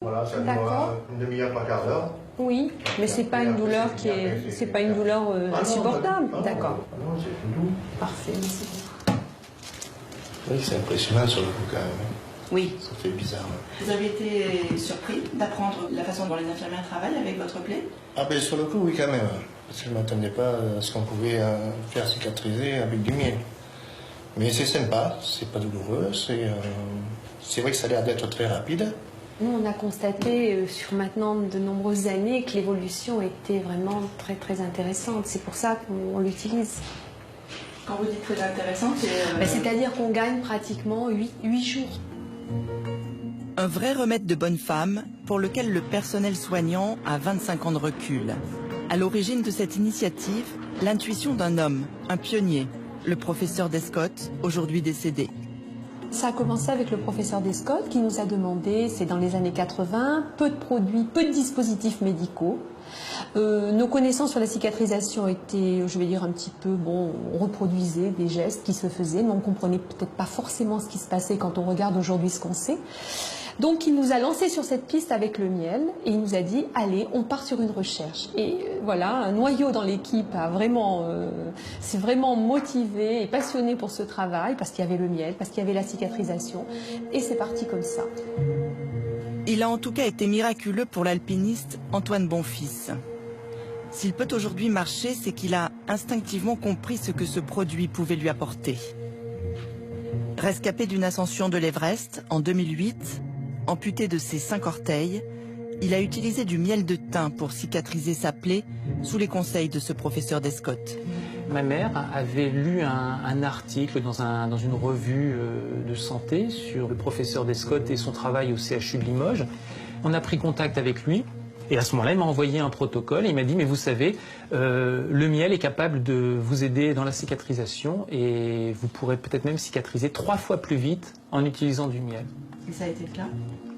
Voilà, ça dure une demi-heure, trois quarts d'heure. Oui, mais c'est pas une douleur qui est, c'est pas une douleur insupportable. D'accord. Non, c'est tout doux. Parfait. Oui, c'est impressionnant sur le coup quand même. Oui. Ça fait bizarre. Vous avez été surpris d'apprendre la façon dont les infirmières travaillent avec votre plaie? Ah ben sur le coup, oui quand même. Parce que je ne m'attendais pas à ce qu'on pouvait faire cicatriser avec du miel. Mais c'est sympa, c'est pas douloureux, c'est vrai que ça a l'air d'être très rapide. Nous, on a constaté sur maintenant de nombreuses années que l'évolution était vraiment très très intéressante. C'est pour ça qu'on l'utilise. Quand vous dites très intéressant, c'est-à-dire qu'on gagne pratiquement 8 jours. Un vrai remède de bonne femme pour lequel le personnel soignant a 25 ans de recul. À l'origine de cette initiative, l'intuition d'un homme, un pionnier, le professeur Descottes, aujourd'hui décédé. Ça a commencé avec le professeur Descottes qui nous a demandé, c'est dans les années 80, peu de produits, peu de dispositifs médicaux. Nos connaissances sur la cicatrisation étaient, je vais dire, un petit peu, bon, on reproduisait des gestes qui se faisaient, mais on ne comprenait peut-être pas forcément ce qui se passait quand on regarde aujourd'hui ce qu'on sait. Donc il nous a lancé sur cette piste avec le miel et il nous a dit allez, on part sur une recherche. Et voilà, un noyau dans l'équipe s'est vraiment motivé et passionné pour ce travail parce qu'il y avait le miel, parce qu'il y avait la cicatrisation et c'est parti comme ça. Il a en tout cas été miraculeux pour l'alpiniste Antoine Bonfils. S'il peut aujourd'hui marcher, c'est qu'il a instinctivement compris ce que ce produit pouvait lui apporter. Rescapé d'une ascension de l'Everest en 2008, amputé de ses 5 orteils, il a utilisé du miel de thym pour cicatriser sa plaie sous les conseils de ce professeur Descottes. Ma mère avait lu un article dans une revue de santé sur le professeur Descottes et son travail au CHU de Limoges. On a pris contact avec lui et à ce moment-là, il m'a envoyé un protocole et il m'a dit « mais vous savez, le miel est capable de vous aider dans la cicatrisation et vous pourrez peut-être même cicatriser 3 fois plus vite en utilisant du miel ». Et ça a été le cas?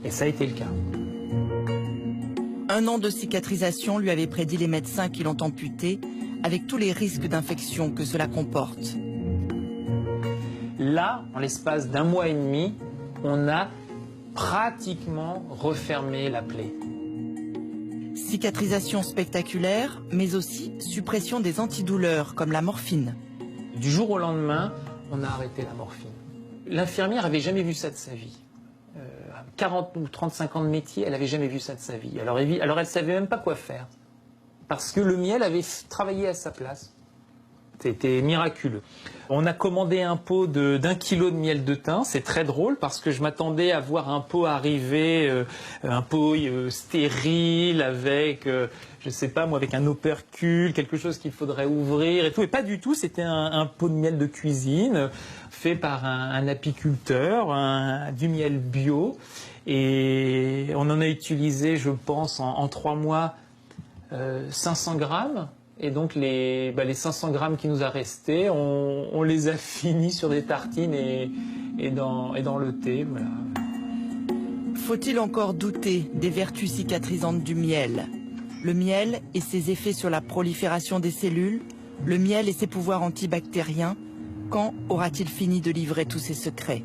Et ça a été le cas. 1 an de cicatrisation lui avait prédit les médecins qui l'ont amputé, avec tous les risques d'infection que cela comporte. Là, en l'espace d'1 mois et demi, on a pratiquement refermé la plaie. Cicatrisation spectaculaire, mais aussi suppression des antidouleurs comme la morphine. Du jour au lendemain, on a arrêté la morphine. L'infirmière n'avait jamais vu ça de sa vie. 40 ou 35 ans de métier, elle n'avait jamais vu ça de sa vie. Alors elle ne savait même pas quoi faire. Parce que le miel avait travaillé à sa place. C'était miraculeux. On a commandé un pot d'1 kilo de miel de thym. C'est très drôle parce que je m'attendais à voir un pot arriver, un pot stérile avec, je sais pas moi, avec un opercule, quelque chose qu'il faudrait ouvrir et tout. Et pas du tout, c'était un pot de miel de cuisine fait par un apiculteur, du miel bio. Et on en a utilisé, je pense, en 3 mois, 500 grammes. Et donc les 500 grammes qui nous a restés, on les a finis sur des tartines et dans le thé. Voilà. Faut-il encore douter des vertus cicatrisantes du miel? Le miel et ses effets sur la prolifération des cellules, le miel et ses pouvoirs antibactériens, quand aura-t-il fini de livrer tous ses secrets?